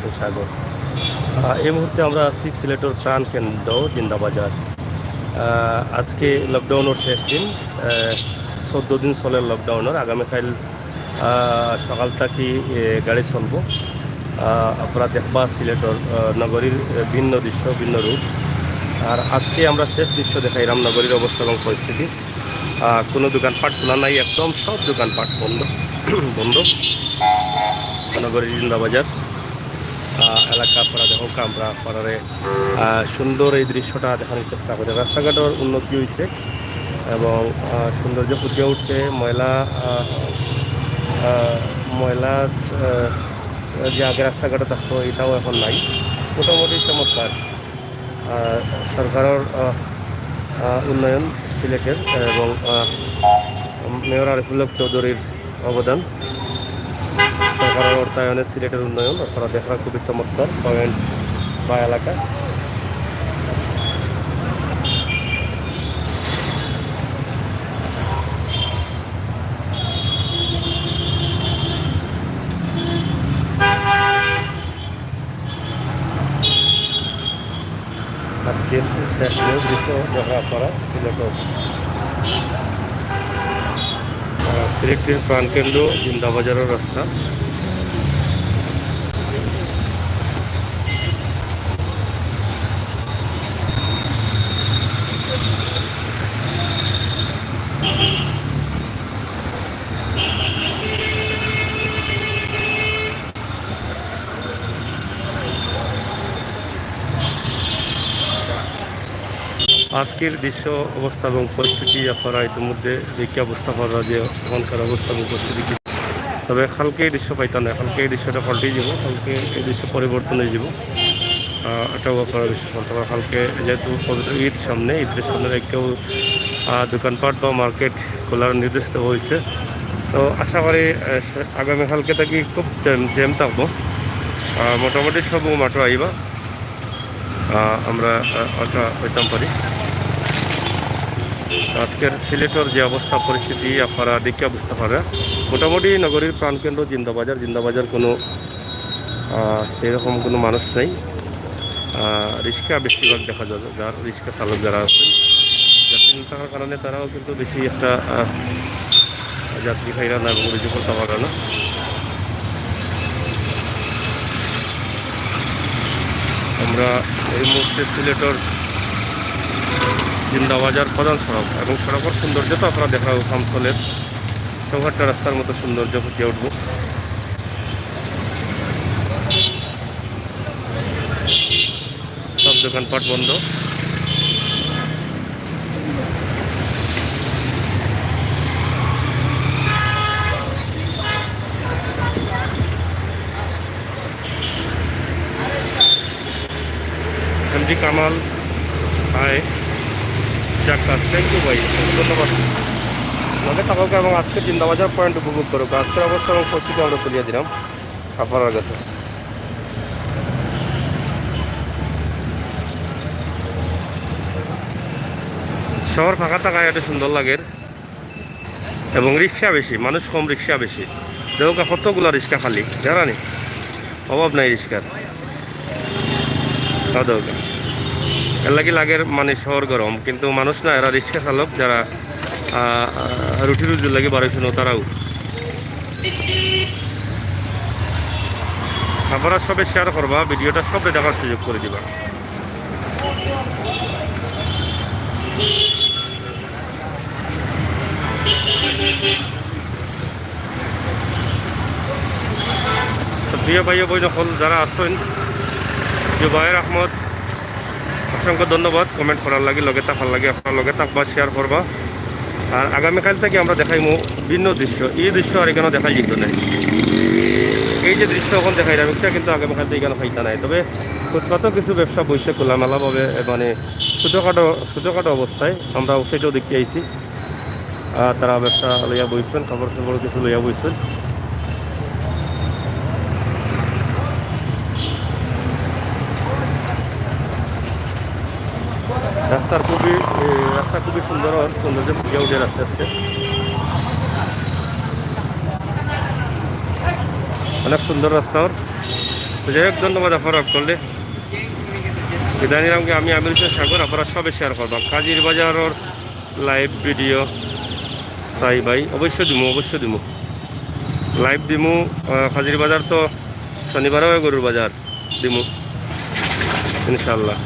দেখতেছেন সাগর। এই মুহূর্তে আমরা আছি সিলেটের প্রাণ কেন্দ্র জিন্দাবাজার। আজকে লকডাউনের শেষ দিন, 14 দিন চলে লকডাউনের। আগামীকাল সকাল থাকি গাড়ি চলব। আপনারা দেখবা সিলেটের নগরীর ভিন্ন দৃশ্য, ভিন্ন রূপ। আর আজকে আমরা শেষ দৃশ্য দেখাইলাম নগরীর অবস্থা এবং পরিস্থিতি। কোনো দোকানপাট খোলা নাই, একদম সব দোকানপাট বন্ধ বন্ধ। নগরীর জিন্দাবাজার এলাকা আপনারা দেখো, আমরা পাড়ারে সুন্দর এই দৃশ্যটা দেখানোর চেষ্টা করি। রাস্তাঘাটের উন্নতি হয়েছে এবং সৌন্দর্য ফুটিয়ে উঠছে। ময়লা যে আগে রাস্তাঘাটে থাকতো এটাও এখন নাই, মোটামুটি চমৎকার। সরকারের উন্নয়ন সিলেটের এবং মেয়র আরিফুল হক চৌধুরীর অবদান সরকারের অর্থায়নে সিলেটের উন্নয়ন আপনারা দেখা খুবই চমৎকার পয়েন্ট বা এলাকা। আজকের শেষ দৃশ্য দেখা করা সিলেটের প্রাণকেন্দ্র জিন্দাবাজারের রাস্তা। আজকের দৃশ্য অবস্থা এবং পরিস্থিতি আপনারা ইতিমধ্যে দেখে অবস্থা করা যে এখনকার অবস্থা এবং পরিস্থিতি। তবে কালকে এই দৃশ্য পাইতাম না, কালকে এই দৃশ্যটা পাল্টে যাব, কালকে এই দৃশ্য পরিবর্তন হয়ে যাব। এটাও আপনারা দৃশ্য পাল্টা কালকে, যেহেতু পবিত্র ঈদ সামনে, ঈদের সামনে কেউ দোকানপাট বা মার্কেট খোলার নির্দেশ দেওয়া হয়েছে। তো আশা করি আগামীকালকে থাকি খুব জ্যাম থাকবো। মোটামুটি সব মাত্র আইবা আমরা ওটা হইতাম পারি। আজকের সিলেটের যে অবস্থা পরিস্থিতি আপনারা দেখে বুঝতে পারে। মোটামুটি নগরীর প্রাণকেন্দ্র জিন্দাবাজার কোনো সেরকম কোনো মানুষ নেই। রিক্সা বেশিরভাগ দেখা যায়, যার রিক্সা চালক যারা আছেন যাত্রী থাকার কারণে তারাও কিন্তু বেশি একটা যাত্রী খাইরা না এবং রিজিক করতে পারে না। আমরা এই মুহূর্তে সিলেটের জিন্দাবাজার প্রধান সড়ক এবং সড়কের সৌন্দর্য তো আপনারা দেখা অঞ্চলের চৌহাট্টা রাস্তার মতো সৌন্দর্য ফুটিয়ে উঠব। সব দোকানপাট বন্ধ। এমডি কামাল, হাই যাক্কাস, থ্যাংক ইউ ভাই, ধন্যবাদ। লগে থাকুক এবং আজকে জিন্দাবাজার পয়েন্ট উপভোগ করুক। আজকের অবস্থা এবং পরিস্থিতি আমরা তুলিয়ে দিলাম আপনার কাছে। শহর ফাঁকা থাকায় এটা সুন্দর লাগে এবং রিক্সা বেশি, মানুষ কম, রিক্সা বেশি। দেখো কতগুলো রিক্সা খালি, জানি অভাব নাই রিক্সার। এর লাগে মানে শহর গরম, কিন্তু মানুষ না, এরা রিক্সা চালক যারা রুটি রুজির লাগে বাড়াইছিল তারাও। আপনারা সবে শেয়ার করবা, ভিডিওটা সবে দেখার সুযোগ করে দিবা। প্রিয় ভাই বই যখন যারা আসেন, জুবায়ের আহমদ, অসংখ্য ধন্যবাদ কমেন্ট করার লাগে, লগে থাকার লাগে। আপনার লগে থাকবা, শেয়ার করবা। আর আগামীকাল থেকে আমরা দেখাইমো ভিন্ন দৃশ্য। এই দৃশ্য আর এখানে দেখাই যেত না। এই যে দৃশ্য এখন দেখাই এটা কিন্তু আগামীকাল থেকে এখানে পাইতা নাই। তবে কত কিছু ব্যবসা বসে খোলামেলাভাবে, মানে ছোটোখাটো অবস্থায় আমরা সেটাও দেখতে আইছি। তারা ব্যবসা লইয়া বইছেন, খাবার সাবার কিছু লইয়া বইছেন। রাস্তা খুবই সৌন্দর্য ফুটিয়ে উঠে আস্তে আস্তে। অনেক সুন্দর রাস্তা। তো যাই হোক ধন্যবাদ আপনারা করলে বিদায় নিলামকে আমি আমির হোসেন সাগর আপনারা সবে শেয়ার করবাম কাজীর বাজারের লাইভ ভিডিও চাই ভাই অবশ্যই দিমু লাইভ দিমু কাজীর বাজার তো শনিবারও গরুর বাজার দিমু ইনশাআল্লাহ।